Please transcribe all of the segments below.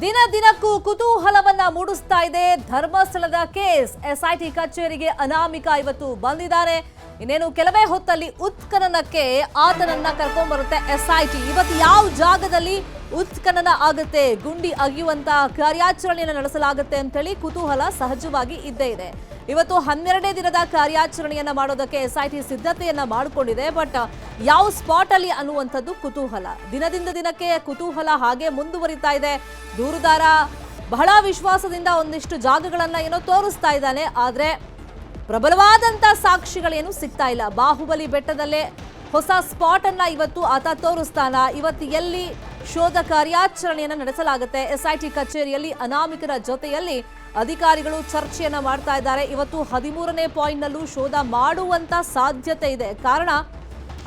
ದಿನ ದಿನಕ್ಕೂ ಕುತೂಹಲವನ್ನ ಮೂಡಿಸ್ತಾ ಇದೆ ಧರ್ಮಸ್ಥಳದ ಕೇಸ್. ಎಸ್ಐಟಿ ಕಚೇರಿಗೆ ಅನಾಮಿಕ ಇವತ್ತು ಬಂದಿದ್ದಾರೆ. ಇನ್ನೇನು ಕೆಲವೇ ಹೊತ್ತಲ್ಲಿ ಉತ್ಖನನಕ್ಕೆ ಆತನನ್ನ ಕರ್ಕೊಂಡ್ ಬರುತ್ತೆ ಎಸ್ಐಟಿ. ಇವತ್ತು ಯಾವ ಜಾಗದಲ್ಲಿ ಉತ್ಖನನ ಆಗುತ್ತೆ, ಗುಂಡಿ ಅಗಿಯುವಂತ ಕಾರ್ಯಾಚರಣೆಯನ್ನು ನಡೆಸಲಾಗುತ್ತೆ ಅಂತ ಹೇಳಿ ಕುತೂಹಲ ಸಹಜವಾಗಿ ಇದ್ದೇ ಇದೆ. ಇವತ್ತು 12ನೇ ದಿನದ ಕಾರ್ಯಾಚರಣೆಯನ್ನ ಮಾಡೋದಕ್ಕೆ ಎಸ್ಐಟಿ ಸಿದ್ಧತೆಯನ್ನ ಮಾಡಿಕೊಂಡಿದೆ. ಬಟ್ ಯಾವ ಸ್ಪಾಟ್ ಅಲ್ಲಿ ಅನ್ನುವಂಥದ್ದು ಕುತೂಹಲ. ದಿನದಿಂದ ದಿನಕ್ಕೆ ಕುತೂಹಲ ಹಾಗೆ ಮುಂದುವರಿತಾ ಇದೆ. ದೂರುದಾರ ಬಹಳ ವಿಶ್ವಾಸದಿಂದ ಒಂದಿಷ್ಟು ಜಾಗಗಳನ್ನ ಏನೋ ತೋರಿಸ್ತಾ ಇದ್ದಾನೆ, ಆದ್ರೆ ಪ್ರಬಲವಾದಂತ ಸಾಕ್ಷಿಗಳೇನು ಸಿಗ್ತಾ ಇಲ್ಲ. ಬಾಹುಬಲಿ ಬೆಟ್ಟದಲ್ಲೇ ಹೊಸ ಸ್ಪಾಟ್ ಅನ್ನ ಇವತ್ತು ಆತ ತೋರಿಸ್ತಾನ. ಇವತ್ತು ಎಲ್ಲಿ ಶೋಧ ಕಾರ್ಯಾಚರಣೆಯನ್ನ ನಡೆಸಲಾಗುತ್ತೆ. ಎಸ್ಐಟಿ ಕಚೇರಿಯಲ್ಲಿ ಅನಾಮಿಕರ ಜೊತೆಯಲ್ಲಿ ಅಧಿಕಾರಿಗಳು ಚರ್ಚೆಯನ್ನ ಮಾಡ್ತಾ ಇದ್ದಾರೆ. ಇವತ್ತು 13ನೇ ಪಾಯಿಂಟ್ ನಲ್ಲೂ ಶೋಧ ಮಾಡುವಂತ ಸಾಧ್ಯತೆ ಇದೆ. ಕಾರಣ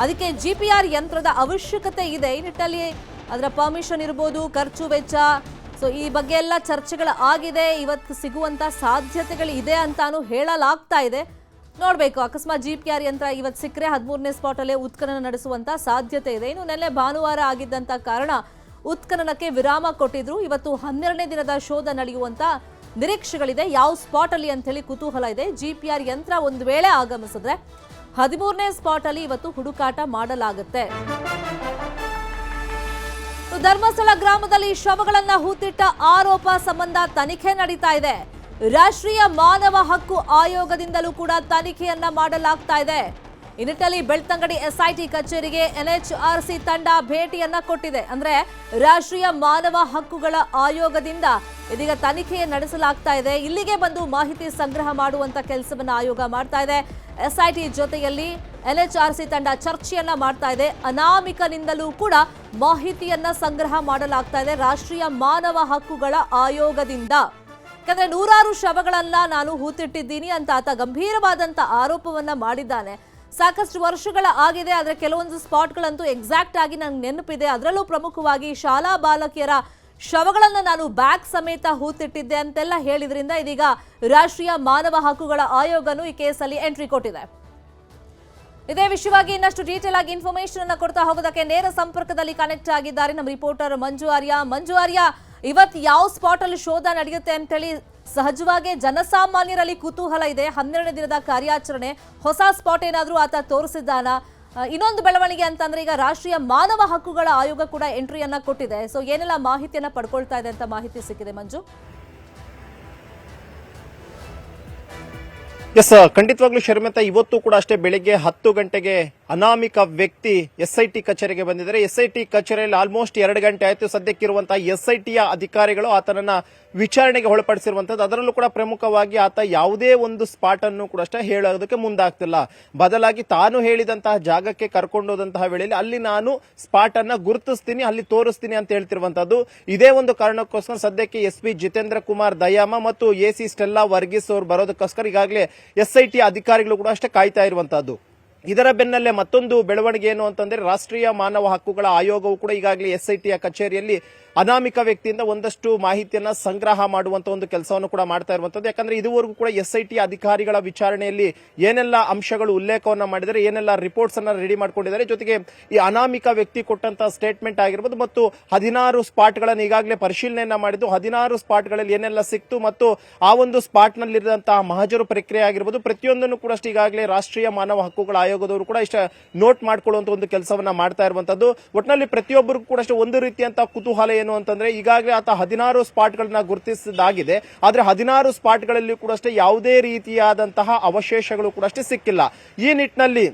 ಅದಕ್ಕೆ ಜಿಪಿಆರ್ ಯಂತ್ರದ ಅವಶ್ಯಕತೆ ಇದೆ. ಈ ನಿಟ್ಟಿನಲ್ಲಿ ಅದರ ಪರ್ಮಿಷನ್ ಇರಬಹುದು, ಖರ್ಚು ವೆಚ್ಚ, ಸೊ ಈ ಬಗ್ಗೆ ಎಲ್ಲ ಚರ್ಚೆಗಳು ಆಗಿದೆ. ಇವತ್ತು ಸಿಗುವಂತ ಸಾಧ್ಯತೆಗಳು ಇದೆ ಅಂತಾನು ಹೇಳಲಾಗ್ತಾ ಇದೆ. ನೋಡ್ಬೇಕು, ಅಕಸ್ಮಾತ್ ಜಿಪಿಆರ್ ಯಂತ್ರ ಇವತ್ತು ಸಿಕ್ಕರೆ 13ನೇ ಸ್ಪಾಟ್ ಅಲ್ಲೇ ಉತ್ಖನನ ನಡೆಸುವಂತ ಸಾಧ್ಯತೆ ಇದೆ. ಇನ್ನು ನೆನ್ನೆ ಭಾನುವಾರ ಆಗಿದ್ದಂತ ಕಾರಣ ಉತ್ಖನನಕ್ಕೆ ವಿರಾಮ ಕೊಟ್ಟಿದ್ರು. ಇವತ್ತು 12ನೇ ದಿನದ ಶೋಧ ನಡೆಯುವಂತ ನಿರೀಕ್ಷೆಗಳಿದೆ. ಯಾವ ಸ್ಪಾಟ್ ಅಲ್ಲಿ ಅಂತ ಹೇಳಿ ಕುತೂಹಲ ಇದೆ. ಜಿಪಿಆರ್ ಯಂತ್ರ ಒಂದು ವೇಳೆ ಆಗಮಿಸಿದ್ರೆ 13ನೇ ಸ್ಪಾಟ್ ಅಲ್ಲಿ ಇವತ್ತು ಹುಡುಕಾಟ ಮಾಡಲಾಗುತ್ತೆ. ಧರ್ಮಸ್ಥಳ ಗ್ರಾಮದಲ್ಲಿ ಶವಗಳನ್ನ ಹೂತಿಟ್ಟ ಆರೋಪ ಸಂಬಂಧ ತನಿಖೆ ನಡೀತಾ ಇದೆ. ರಾಷ್ಟ್ರೀಯ ಮಾನವ ಹಕ್ಕು ಆಯೋಗದಿಂದಲೂ ಕೂಡ ತನಿಖೆಯನ್ನ ಮಾಡಲಾಗ್ತಾ ಇದೆ. ಈ ನಿಟ್ಟಿನಲ್ಲಿ ಬೆಳ್ತಂಗಡಿ ಎಸ್ಐಟಿ ಕಚೇರಿಗೆ ಎನ್ಎಚ್ಆರ್ಸಿ ತಂಡ ಭೇಟಿಯನ್ನ ಕೊಟ್ಟಿದೆ. ಅಂದ್ರೆ ರಾಷ್ಟ್ರೀಯ ಮಾನವ ಹಕ್ಕುಗಳ ಆಯೋಗದಿಂದ ಇದೀಗ ತನಿಖೆ ನಡೆಸಲಾಗ್ತಾ ಇದೆ. ಇಲ್ಲಿಗೆ ಬಂದು ಮಾಹಿತಿ ಸಂಗ್ರಹ ಮಾಡುವಂತ ಕೆಲಸವನ್ನ ಆಯೋಗ ಮಾಡ್ತಾ ಇದೆ. ಎಸ್ಐಟಿ ಜೊತೆಯಲ್ಲಿ ಎನ್ಎಚ್ಆರ್ಸಿ ತಂಡ ಚರ್ಚೆಯನ್ನ ಮಾಡ್ತಾ ಇದೆ. ಅನಾಮಿಕನಿಂದಲೂ ಕೂಡ ಮಾಹಿತಿಯನ್ನ ಸಂಗ್ರಹ ಮಾಡಲಾಗ್ತಾ ಇದೆ ರಾಷ್ಟ್ರೀಯ ಮಾನವ ಹಕ್ಕುಗಳ ಆಯೋಗದಿಂದ. ಯಾಕಂದ್ರೆ 100 ಶವಗಳನ್ನ ನಾನು ಹೂತಿಟ್ಟಿದ್ದೀನಿ ಅಂತ ಆತ ಗಂಭೀರವಾದಂತ ಆರೋಪವನ್ನ ಮಾಡಿದ್ದಾನೆ. ಸಾಕಷ್ಟು ವರ್ಷಗಳ ಆಗಿದೆ, ಆದ್ರೆ ಕೆಲವೊಂದು ಸ್ಪಾಟ್ಗಳಂತೂ ಎಕ್ಸಾಕ್ಟ್ ಆಗಿ ನಂಗೆ ನೆನಪಿದೆ. ಅದರಲ್ಲೂ ಪ್ರಮುಖವಾಗಿ ಶಾಲಾ ಬಾಲಕಿಯರ ಶವಗಳನ್ನ ನಾನು ಬ್ಯಾಗ್ ಸಮೇತ ಹೂತಿಟ್ಟಿದ್ದೆ ಅಂತೆಲ್ಲ ಹೇಳಿದ್ರಿಂದ ಇದೀಗ ರಾಷ್ಟ್ರೀಯ ಮಾನವ ಹಕ್ಕುಗಳ ಆಯೋಗನು ಈ ಕೇಸಲ್ಲಿ ಎಂಟ್ರಿ ಕೊಟ್ಟಿದೆ. ಇದೇ ವಿಷಯವಾಗಿ ಇನ್ನಷ್ಟು ಡೀಟೇಲ್ ಆಗಿ ಇನ್ಫಾರ್ಮೇಶನ್ ಅನ್ನ ಕೊಡ್ತಾ ಹೋಗೋದಕ್ಕೆ ನೇರ ಸಂಪರ್ಕದಲ್ಲಿ ಕನೆಕ್ಟ್ ಆಗಿದ್ದಾರೆ ನಮ್ಮ ರಿಪೋರ್ಟರ್ ಮಂಜು ಆರ್ಯ. ಇವತ್ತು ಯಾವ ಸ್ಪಾಟ್ ಅಲ್ಲಿ ಶೋಧ ನಡೆಯುತ್ತೆ ಅಂತ ಹೇಳಿ ಸಹಜವಾಗಿ ಜನಸಾಮಾನ್ಯರಲ್ಲಿ ಕುತೂಹಲ ಇದೆ. 12ನೇ ದಿನದ ಕಾರ್ಯಾಚರಣೆ, ಹೊಸ ಸ್ಪಾಟ್ ಏನಾದ್ರೂ ಆತ ತೋರಿಸಿದ್ದಾನ? ಇನ್ನೊಂದು ಬೆಳವಣಿಗೆ ಅಂತಂದ್ರೆ ಈಗ ರಾಷ್ಟ್ರೀಯ ಮಾನವ ಹಕ್ಕುಗಳ ಆಯೋಗ ಕೂಡ ಎಂಟ್ರಿಯನ್ನ ಕೊಟ್ಟಿದೆ. ಸೊ ಏನೆಲ್ಲ ಮಾಹಿತಿಯನ್ನ ಪಡ್ಕೊಳ್ತಾ ಇದೆ ಅಂತ ಮಾಹಿತಿ ಸಿಕ್ಕಿದೆ ಮಂಜು? ಎಸ್, ಖಂಡಿತವಾಗ್ಲೂ ಶರ್ಮಿತಾ, ಇವತ್ತು ಕೂಡ ಅಷ್ಟೇ ಬೆಳಿಗ್ಗೆ 10 ಗಂಟೆಗೆ ಅನಾಮಿಕ ವ್ಯಕ್ತಿ ಎಸ್ಐಟಿ ಕಚೇರಿಗೆ ಬಂದಿದ್ದಾರೆ. ಎಸ್ಐಟಿ ಕಚೇರಿಯಲ್ಲಿ ಆಲ್ಮೋಸ್ಟ್ 2 ಗಂಟೆ ಆಯ್ತು. ಸದ್ಯಕ್ಕಿರುವಂತಹ ಎಸ್ಐಟಿಯ ಅಧಿಕಾರಿಗಳು ಆತನನ್ನ ವಿಚಾರಣೆಗೆ ಒಳಪಡಿಸಿರುವಂತದ್ದು. ಅದರಲ್ಲೂ ಕೂಡ ಪ್ರಮುಖವಾಗಿ ಆತ ಯಾವುದೇ ಒಂದು ಸ್ಪಾಟ್ ಅನ್ನು ಕೂಡ ಅಷ್ಟೇ ಹೇಳೋದಕ್ಕೆ ಮುಂದಾಗ್ತಿಲ್ಲ. ಬದಲಾಗಿ ತಾನು ಹೇಳಿದಂತಹ ಜಾಗಕ್ಕೆ ಕರ್ಕೊಂಡೋದಂತಹ ವೇಳೆಯಲ್ಲಿ ಅಲ್ಲಿ ನಾನು ಸ್ಪಾಟ್ ಅನ್ನ ಗುರುತಿಸ್ತೀನಿ, ಅಲ್ಲಿ ತೋರಿಸ್ತೀನಿ ಅಂತ ಹೇಳ್ತಿರುವಂತದ್ದು. ಇದೇ ಒಂದು ಕಾರಣಕ್ಕೋಸ್ಕರ ಸದ್ಯಕ್ಕೆ ಎಸ್ಪಿ ಜಿತೇಂದ್ರ ಕುಮಾರ್ ದಯಾಮ ಮತ್ತು ಎಸಿ ಸ್ಟೆಲ್ಲಾ ವರ್ಗೀಸ್ ಅವರು ಬರೋದಕ್ಕೋಸ್ಕರ ಈಗಾಗಲೇ ಎಸ್ಐಟಿ ಅಧಿಕಾರಿಗಳು ಕೂಡ ಅಷ್ಟೇ ಕಾಯ್ತಾ ಇರುವಂತದ್ದು. ಇದರ ಬೆನ್ನಲ್ಲೇ ಮತ್ತೊಂದು ಬೆಳವಣಿಗೆ ಏನು ಅಂತಂದ್ರೆ ರಾಷ್ಟ್ರೀಯ ಮಾನವ ಹಕ್ಕುಗಳ ಆಯೋಗವು ಕೂಡ ಈಗಾಗಲೇ ಎಸ್ಐಟಿಯ ಕಚೇರಿಯಲ್ಲಿ ಅನಾಮಿಕ ವ್ಯಕ್ತಿಯಿಂದ ಒಂದಷ್ಟು ಮಾಹಿತಿಯನ್ನ ಸಂಗ್ರಹ ಮಾಡುವಂತ ಒಂದು ಕೆಲಸವನ್ನು ಕೂಡ ಮಾಡ್ತಾ ಇರುವಂತದ್ದು. ಯಾಕಂದ್ರೆ ಇದುವರೆಗೂ ಕೂಡ ಎಸ್ಐಟಿ ಅಧಿಕಾರಿಗಳ ವಿಚಾರಣೆಯಲ್ಲಿ ಏನೆಲ್ಲ ಅಂಶಗಳು ಉಲ್ಲೇಖವನ್ನ ಮಾಡಿದರೆ, ಏನೆಲ್ಲ ರಿಪೋರ್ಟ್ಸ್ ಅನ್ನ ರೆಡಿ ಮಾಡ್ಕೊಂಡಿದ್ದಾರೆ, ಜೊತೆಗೆ ಈ ಅನಾಮಿಕ ವ್ಯಕ್ತಿ ಕೊಟ್ಟಂತ ಸ್ಟೇಟ್ಮೆಂಟ್ ಆಗಿರ್ಬೋದು ಮತ್ತು 16 ಸ್ಪಾಟ್ಗಳನ್ನು ಈಗಾಗಲೇ ಪರಿಶೀಲನೆಯನ್ನ ಮಾಡಿದ್ದು. 16 ಸ್ಪಾಟ್ಗಳಲ್ಲಿ ಏನೆಲ್ಲ ಸಿಕ್ತು ಮತ್ತು ಆ ಒಂದು ಸ್ಪಾಟ್ ನಲ್ಲಿರುವಂತಹ ಮಹಜರು ಪ್ರಕ್ರಿಯೆ ಆಗಿರ್ಬೋದು, ಪ್ರತಿಯೊಂದನ್ನು ಕೂಡ ಅಷ್ಟೇ ಈಗಾಗಲೇ ರಾಷ್ಟ್ರೀಯ ಮಾನವ ಹಕ್ಕುಗಳ ಆಯೋಗದವರು ಕೂಡ ಇಷ್ಟ ನೋಟ್ ಮಾಡ್ಕೊಳ್ಳುವಂತ ಒಂದು ಕೆಲಸವನ್ನ ಮಾಡ್ತಾ ಇರುವಂತದ್ದು. ಒಟ್ಟಿನಲ್ಲಿ ಪ್ರತಿಯೊಬ್ಬರಿಗೂ ಕೂಡ ಅಷ್ಟೇ ಒಂದು ರೀತಿಯಂತ ಕುತೂಹಲ ಏನು ಅಂತಂದ್ರೆ ಈಗಾಗಲೇ ಆತ 16 ಸ್ಪಾಟ್ಗಳನ್ನ ಗುರುತಿಸಿದಾಗಿದೆ. ಆದ್ರೆ 16 ಸ್ಪಾಟ್ಗಳಲ್ಲಿ ಕೂಡ ಅಷ್ಟೇ ಯಾವುದೇ ರೀತಿಯಾದಂತಹ ಅವಶೇಷಗಳು ಕೂಡ ಅಷ್ಟೇ ಸಿಕ್ಕಿಲ್ಲ. ಈ ನಿಟ್ಟಿನಲ್ಲಿ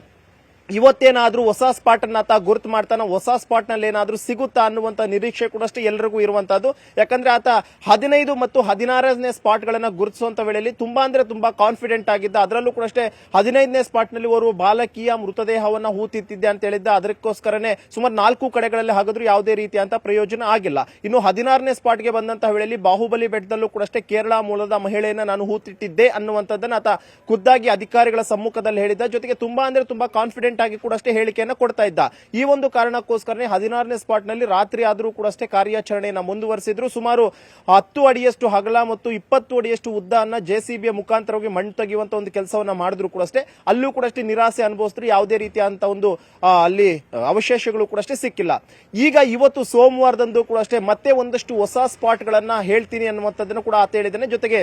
ಇವತ್ತೇನಾದ್ರೂ ಹೊಸ ಸ್ಪಾಟ್ ಅನ್ನ ಆತ ಗುರುತು ಮಾಡ್ತಾನ, ಹೊಸ ಸ್ಪಾಟ್ ನಲ್ಲಿ ಏನಾದ್ರೂ ಸಿಗುತ್ತಾ ಅನ್ನುವಂತ ನಿರೀಕ್ಷೆ ಕೂಡ ಅಷ್ಟೇ ಎಲ್ಲರಿಗೂ ಇರುವಂತದ್ದು. ಯಾಕಂದ್ರೆ ಆತ 15 ಮತ್ತು 16ನೇ ಸ್ಪಾಟ್ ಗಳನ್ನ ಗುರುತಿಸುವಂತ ವೇಳೆಯಲ್ಲಿ ತುಂಬಾ ಕಾನ್ಫಿಡೆಂಟ್ ಆಗಿದ್ದ. ಅದರಲ್ಲೂ ಕೂಡ ಅಷ್ಟೇ 15ನೇ ಸ್ಪಾಟ್ ನಲ್ಲಿ ಓರ್ವ ಬಾಲಕಿಯ ಮೃತದೇಹವನ್ನ ಹೂತಿತ್ತಿದ್ದೆ ಅಂತ ಹೇಳಿದ್ದ. ಅದಕ್ಕೋಸ್ಕರನೇ ಸುಮಾರು 4 ಕಡೆಗಳಲ್ಲಿ ಹಾಗಾದ್ರೂ ಯಾವುದೇ ರೀತಿಯಂತ ಪ್ರಯೋಜನ ಆಗಿಲ್ಲ. ಇನ್ನು 16ನೇ ಸ್ಪಾಟ್ಗೆ ಬಂದಂತಹ ವೇಳೆಯಲ್ಲಿ ಬಾಹುಬಲಿ ಬೆಟ್ಟದಲ್ಲೂ ಕೂಡ ಅಷ್ಟೇ ಕೇರಳ ಮೂಲದ ಮಹಿಳೆಯನ್ನ ನಾನು ಹೂತಿಟ್ಟಿದ್ದೆ ಅನ್ನುವಂಥದ್ದನ್ನ ಆತ ಖುದ್ದಾಗಿ ಅಧಿಕಾರಿಗಳ ಸಮ್ಮುಖದಲ್ಲಿ ಹೇಳಿದ್ದ. ಜೊತೆಗೆ ತುಂಬಾ ಕಾನ್ಫಿಡೆಂಟ್ ಸೈಲೆಂಟ್ ಆಗಿ ಕೂಡ ಅಷ್ಟೇ ಹೇಳಿಕೆಯನ್ನ ಕೊಡ್ತಾ ಇದ್ದ. ಈ ಒಂದು ಕಾರಣಕ್ಕೋಸ್ಕರನೇ 16ನೇ ಸ್ಪಾಟ್ ನಲ್ಲಿ ರಾತ್ರಿ ಆದರೂ ಕೂಡ ಅಷ್ಟೇ ಕಾರ್ಯಾಚರಣೆಯನ್ನ ಮುಂದುವರೆಸಿದ್ರು. ಸುಮಾರು 10 ಅಡಿಯಷ್ಟು ಅಗಲ ಮತ್ತು 20 ಅಡಿಯಷ್ಟು ಉದ್ದ ಅನ್ನ ಜೆಸಿಬಿಯ ಮುಖಾಂತರವಾಗಿ ಮಣ್ಣು ತೆಗೆಯುವಂತ ಒಂದು ಕೆಲಸವನ್ನ ಮಾಡಿದ್ರು ಕೂಡ ಅಷ್ಟೇ. ಅಲ್ಲೂ ಕೂಡ ಅಷ್ಟೇ ನಿರಾಸೆ ಅನುಭವಿಸಿದ್ರು. ಯಾವುದೇ ರೀತಿಯಾದಂತ ಒಂದು ಅಲ್ಲಿ ಅವಶೇಷಗಳು ಕೂಡ ಅಷ್ಟೇ ಸಿಕ್ಕಿಲ್ಲ. ಈಗ ಇವತ್ತು ಸೋಮವಾರದಂದು ಕೂಡ ಅಷ್ಟೇ ಮತ್ತೆ ಒಂದಷ್ಟು ಹೊಸ ಸ್ಪಾಟ್ ಗಳನ್ನ ಹೇಳ್ತೀನಿ ಅನ್ನುವಂಥದ್ದನ್ನು ಕೂಡ ಆತ ಹೇಳಿದ್ದಾನೆ. ಜೊತೆಗೆ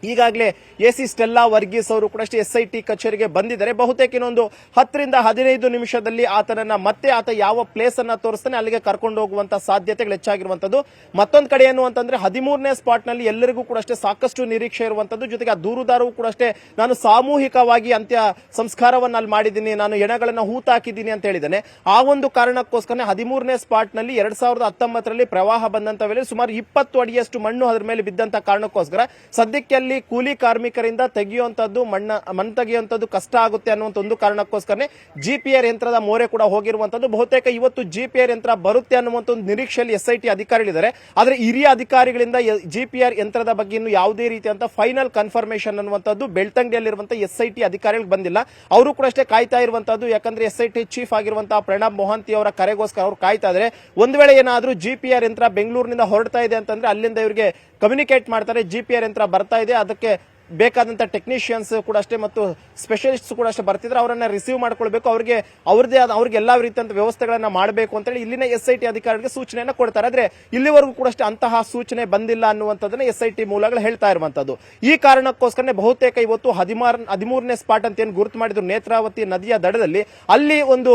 ಈಗಾಗಲೇ ಎಸಿ ಸ್ಟೆಲ್ಲಾ ವರ್ಗೀಸ್ ಅವರು ಕೂಡ ಅಷ್ಟೇ ಎಸ್ಐಟಿ ಕಚೇರಿಗೆ ಬಂದಿದ್ದಾರೆ. ಬಹುತೇಕ ಇನ್ನೊಂದು 10 ರಿಂದ 15 ನಿಮಿಷದಲ್ಲಿ ಆತನನ್ನ ಮತ್ತೆ ಆತ ಯಾವ ಪ್ಲೇಸ್ ಅನ್ನ ತೋರಿಸ್ತಾನೆ ಅಲ್ಲಿಗೆ ಕರ್ಕೊಂಡು ಹೋಗುವಂತ ಸಾಧ್ಯತೆಗಳು ಹೆಚ್ಚಾಗಿರುವಂತದ್ದು. ಮತ್ತೊಂದು ಕಡೆ ಏನು ಅಂತಂದ್ರೆ 13ನೇ ಸ್ಪಾಟ್ ನಲ್ಲಿ ಎಲ್ಲರಿಗೂ ಕೂಡ ಅಷ್ಟೇ ಸಾಕಷ್ಟು ನಿರೀಕ್ಷೆ ಇರುವಂತದ್ದು. ಜೊತೆಗೆ ಆ ದೂರುದಾರರು ಕೂಡ ಅಷ್ಟೇ ನಾನು ಸಾಮೂಹಿಕವಾಗಿ ಅಂತ್ಯ ಸಂಸ್ಕಾರವನ್ನ ಅಲ್ಲಿ ಮಾಡಿದ್ದೀನಿ, ನಾನು ಎಣಗಳನ್ನ ಹೂತಾಕಿದ್ದೀನಿ ಅಂತ ಹೇಳಿದ್ದಾನೆ. ಆ ಒಂದು ಕಾರಣಕ್ಕೋಸ್ಕರ 13ನೇ ಸ್ಪಾಟ್ ನಲ್ಲಿ 2019ರಲ್ಲಿ ಪ್ರವಾಹ ಬಂದಂತ ವೇಳೆ ಸುಮಾರು 20 ಅಡಿಯಷ್ಟು ಮಣ್ಣು ಅದರ ಮೇಲೆ ಬಿದ್ದಂತ ಕಾರಣಕ್ಕೋಸ್ಕರ ಸದ್ಯಕ್ಕೆ ಕೂಲಿ ಕಾರ್ಮಿಕರಿಂದ ತೆಗೆಯುವಂತದ್ದು ಮಣ್ಣು ತೆಗೆಯುವಂತದ್ದು ಕಷ್ಟ ಆಗುತ್ತೆ ಅನ್ನುವಂತ ಒಂದು ಕಾರಣಕ್ಕೋಸ್ಕರ ಜಿಪಿಆರ್ ಯಂತ್ರದ ಮೋರೆ ಕೂಡ ಹೋಗಿರುವಂತದ್ದು. ಬಹುತೇಕ ಇವತ್ತು ಜಿಪಿಆರ್ ಯಂತ್ರ ಬರುತ್ತೆ ಅನ್ನುವಂತ ಒಂದು ನಿರೀಕ್ಷೆಯಲ್ಲಿ ಎಸ್ಐಟಿ ಅಧಿಕಾರಿಗಳಿದ್ದಾರೆ. ಆದ್ರೆ ಹಿರಿಯ ಅಧಿಕಾರಿಗಳಿಂದ ಜಿಪಿಆರ್ ಯಂತ್ರದ ಬಗ್ಗೆ ಇನ್ನು ಯಾವುದೇ ರೀತಿಯಂತ ಫೈನಲ್ ಕನ್ಫರ್ಮೇಶನ್ ಅನ್ನುವಂಥದ್ದು ಬೆಳ್ತಂಗಡಿಯಲ್ಲಿರುವಂತಹ ಎಸ್ಐಟಿ ಅಧಿಕಾರಿಗಳಿಗೆ ಬಂದಿಲ್ಲ. ಅವರು ಕೂಡ ಅಷ್ಟೇ ಕಾಯ್ತಾ ಇರುವಂತದ್ದು. ಯಾಕಂದ್ರೆ ಎಸ್ಐಟಿ ಚೀಫ್ ಆಗಿರುವಂತಹ ಪ್ರಣಬ್ ಮೊಹಾಂತಿ ಅವರ ಕರೆಗೋಸ್ಕರ ಅವರು ಕಾಯ್ತಾ ಇದ್ದಾರೆ. ಒಂದ್ ವೇಳೆ ಏನಾದ್ರೂ ಜಿಪಿಆರ್ ಯಂತ್ರ ಬೆಂಗಳೂರಿನಿಂದ ಹೊರಡ್ತಾ ಇದೆ ಅಂತಂದ್ರೆ ಅಲ್ಲಿಂದ ಇವರಿಗೆ ಕಮ್ಯುನಿಕೇಟ್ ಮಾಡ್ತಾರೆ, ಜಿಪಿಆರ್ ಯಂತ್ರ ಬರ್ತಾ ಇದೆ, ಅದಕ್ಕೆ ಬೇಕಾದಂತ ಟೆಕ್ನಿಷಿಯನ್ಸ್ ಕೂಡ ಅಷ್ಟೇ ಮತ್ತು ಸ್ಪೆಷಲಿಸ್ಟ್ ಕೂಡ ಅಷ್ಟೇ ಬರ್ತಿದ್ರೆ ಅವರನ್ನ ರಿಸೀವ್ ಮಾಡ್ಕೊಳ್ಬೇಕು, ಅವ್ರಿಗೆ ಎಲ್ಲಾ ರೀತಿಯಂತ ವ್ಯವಸ್ಥೆಗಳನ್ನ ಮಾಡಬೇಕು ಅಂತ ಹೇಳಿ ಇಲ್ಲಿನ ಎಸ್ಐಟಿ ಅಧಿಕಾರಿಗೆ ಸೂಚನೆಯನ್ನ ಕೊಡ್ತಾರೆ. ಆದ್ರೆ ಇಲ್ಲಿವರೆಗೂ ಕೂಡ ಅಷ್ಟೇ ಅಂತಹ ಸೂಚನೆ ಬಂದಿಲ್ಲ ಅನ್ನುವಂಥದ್ದನ್ನ ಎಸ್ಐಟಿ ಮೂಲಗಳು ಹೇಳ್ತಾ ಇರುವಂತದ್ದು. ಈ ಕಾರಣಕ್ಕೋಸ್ಕರನೇ ಬಹುತೇಕ ಇವತ್ತು 13ನೇ ಸ್ಪಾಟ್ ಅಂತ ಏನು ಗುರುತು ಮಾಡಿದ್ರು ನೇತ್ರಾವತಿ ನದಿಯ ದಡದಲ್ಲಿ ಅಲ್ಲಿ ಒಂದು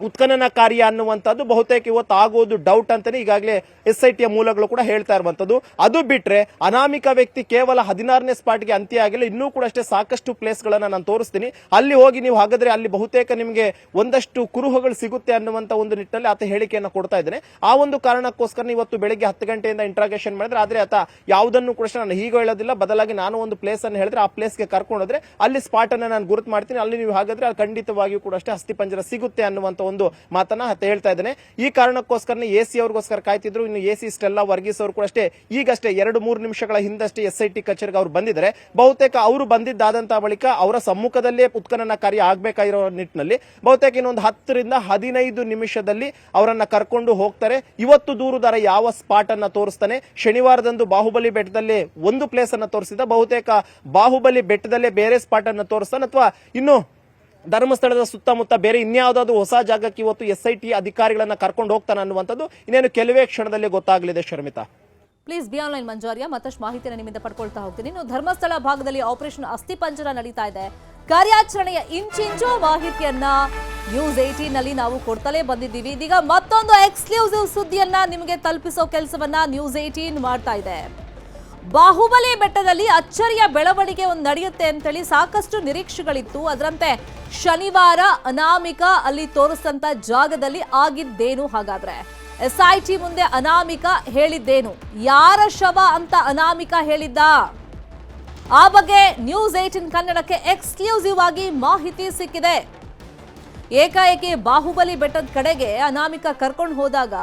ಉತ್ಖನನ ಕಾರ್ಯ ಅನ್ನುವಂಥದ್ದು ಬಹುತೇಕ ಇವತ್ತು ಆಗೋದು ಡೌಟ್ ಅಂತಾನೆ ಈಗಾಗಲೇ ಎಸ್ಐಟಿಯ ಮೂಲಗಳು ಕೂಡ ಹೇಳ್ತಾ ಇರುವಂತದ್ದು. ಅದು ಬಿಟ್ರೆ ಅನಾಮಿಕ ವ್ಯಕ್ತಿ ಕೇವಲ 16ನೇ ಸ್ಪಾಟ್ಗೆ ಅಂತ್ಯ ಆಗಿಲ್ಲ, ಇನ್ನೂ ಕೂಡ ಅಷ್ಟೇ ಸಾಕಷ್ಟು ಪ್ಲೇಸ್ ಗಳನ್ನ ನಾನು ತೋರಿಸ್ತೀನಿ, ಅಲ್ಲಿ ಹೋಗಿ ನೀವು ಹಾಗಾದ್ರೆ ಅಲ್ಲಿ ಬಹುತೇಕ ನಿಮಗೆ ಒಂದಷ್ಟು ಕುರುಹುಗಳು ಸಿಗುತ್ತೆ ಅನ್ನುವಂತ ಒಂದು ನಿಟ್ಟಿನಲ್ಲಿ ಆತ ಹೇಳಿಕೆಯನ್ನು ಕೊಡ್ತಾ ಇದ್ದಾನೆ. ಆ ಒಂದು ಕಾರಣಕ್ಕೋಸ್ಕರ ಇವತ್ತು ಬೆಳಿಗ್ಗೆ 10 ಗಂಟೆಯಿಂದ ಇಂಟ್ರಾಗೇಷನ್ ಮಾಡಿದ್ರೆ, ಆದ್ರೆ ಆತ ಯಾವುದನ್ನು ಕೂಡ ನಾನು ಹೀಗೆ ಹೇಳೋದಿಲ್ಲ, ಬದಲಾಗಿ ನಾನು ಒಂದು ಪ್ಲೇಸ್ ಅನ್ನು ಹೇಳಿದ್ರೆ ಆ ಪ್ಲೇಸ್ಗೆ ಕರ್ಕೊಂಡೋದ್ರೆ ಅಲ್ಲಿ ಸ್ಪಾಟ್ ಅನ್ನ ನಾನು ಗುರುತು ಮಾಡ್ತೀನಿ, ಅಲ್ಲಿ ನೀವು ಹಾಗಾದ್ರೆ ಅದು ಖಂಡಿತವಾಗಿಯೂ ಕೂಡ ಅಷ್ಟೇ ಅಸ್ಥಿಪಂಜರ ಸಿಗುತ್ತೆ ಅನ್ನುವಂತ ಒಂದು ಮಾತನ್ನ ಹೇಳ್ತಾ ಇದ್ದಾನೆ. ಈ ಕಾರಣಕ್ಕೋಸ್ಕರ ಎಸಿ ಅವ್ರಿಗೋಸ್ಕರ ಕಾಯ್ತಿದ್ರು. ಇನ್ನು ಎಸಿ ಸ್ಟೆಲ್ಲಾ ವರ್ಗೀಸ್ ಅವರು ಕೂಡ ಅಷ್ಟೇ ಈಗಷ್ಟೇ 2-3 ನಿಮಿಷಗಳ ಹಿಂದಷ್ಟೇ ಎಸ್ಐಟಿ ಕಚೇರಿಗೆ ಅವರು ಬಂದಿದ್ದಾರೆ. ಬಹುತೇಕ ಅವರು ಬಂದಿದ್ದಾದಂತಹ ಬಳಿಕ ಅವರ ಸಮ್ಮುಖದಲ್ಲೇ ಉತ್ಖನನ ಕಾರ್ಯ ಆಗ್ಬೇಕಾಗಿರೋ ನಿಟ್ಟಿನಲ್ಲಿ ಬಹುತೇಕ ಇನ್ನೊಂದು 10 ರಿಂದ 15 ನಿಮಿಷದಲ್ಲಿ ಅವರನ್ನ ಕರ್ಕೊಂಡು ಹೋಗ್ತಾರೆ. ಇವತ್ತು ದೂರುದಾರ ಯಾವ ಸ್ಪಾಟ್ ಅನ್ನ ತೋರಿಸ್ತಾನೆ, ಶನಿವಾರದಂದು ಬಾಹುಬಲಿ ಬೆಟ್ಟದಲ್ಲಿ ಒಂದು ಪ್ಲೇಸ್ ಅನ್ನ ತೋರಿಸಿದ, ಬಹುತೇಕ ಬಾಹುಬಲಿ ಬೆಟ್ಟದಲ್ಲೇ ಬೇರೆ ಸ್ಪಾಟ್ ಅನ್ನ ತೋರಿಸ್ತಾನೆ ಅಥವಾ ಇನ್ನು ಧರ್ಮಸ್ಥಳದ ಸುತ್ತಮುತ್ತ ಬೇರೆ ಇನ್ಯಾವುದಾದ್ರು ಹೊಸ ಜಾಗಕ್ಕೆ ಇವತ್ತು ಎಸ್ಐಟಿ ಅಧಿಕಾರಿಗಳನ್ನ ಕರ್ಕೊಂಡು ಹೋಗ್ತಾನೆ ಅನ್ನುವಂಥದ್ದು ಇನ್ನೇನು ಕೆಲವೇ ಕ್ಷಣದಲ್ಲಿ ಗೊತ್ತಾಗಲಿದೆ. ಶರ್ಮಿತಾ, ಪ್ಲೀಸ್ ಬಿ ಆನ್ಲೈನ್ ಮಂಜುವಾರ್ಯ, ಮತ್ತಷ್ಟು ಮಾಹಿತಿಯನ್ನು ನಿಮ್ಮಿಂದ ಪಡ್ಕೊಳ್ತಾ ಹೋಗ್ತೀನಿ. ಇನ್ನು ಧರ್ಮಸ್ಥಳ ಭಾಗದಲ್ಲಿ ಆಪರೇಷನ್ ಅಸ್ಥಿಪಂಜರ ನಡೀತಾ ಇದೆ. ಕಾರ್ಯಾಚರಣೆಯ ಇಂಚಿಂಚು ಮಾಹಿತಿಯನ್ನ ನ್ಯೂಸ್ 18 ನಲ್ಲಿ ನಾವು ಕೊಡ್ತಲೇ ಬಂದಿದ್ದೀವಿ. ಇದೀಗ ಮತ್ತೊಂದು ಎಕ್ಸ್ಕ್ಲೂಸಿವ್ ಸುದ್ದಿಯನ್ನ ನಿಮಗೆ ತಲುಪಿಸೋ ಕೆಲಸವನ್ನ ನ್ಯೂಸ್ 18 ಮಾಡ್ತಾ ಇದೆ. ಬಾಹುಬಲಿ ಬೆಟ್ಟದಲ್ಲಿ ಅಚ್ಚರಿಯ ಬೆಳವಣಿಗೆ ಒಂದು ನಡೆಯುತ್ತೆ ಅಂತೇಳಿ ಸಾಕಷ್ಟು ನಿರೀಕ್ಷೆಗಳಿತ್ತು. ಅದರಂತೆ ಶನಿವಾರ ಅನಾಮಿಕ ಅಲ್ಲಿ ತೋರಿಸಿದಂತ ಜಾಗದಲ್ಲಿ ಆಗಿದ್ದೇನು? ಹಾಗಾದ್ರೆ ಎಸ್ಐಟಿ ಮುಂದೆ ಅನಾಮಿಕ ಹೇಳಿದ್ದೇನು? ಯಾರ ಶವ ಅಂತ ಅನಾಮಿಕ ಹೇಳಿದ್ದ? ಆ ಬಗ್ಗೆ ನ್ಯೂಸ್ 18 ಕನ್ನಡಕ್ಕೆ ಎಕ್ಸ್ಕ್ಲೂಸಿವ್ ಆಗಿ ಮಾಹಿತಿ ಸಿಕ್ಕಿದೆ. ಏಕಾಏಕಿ ಬಾಹುಬಲಿ ಬೆಟ್ಟದ ಕಡೆಗೆ ಅನಾಮಿಕ ಕರ್ಕೊಂಡು ಹೋದಾಗ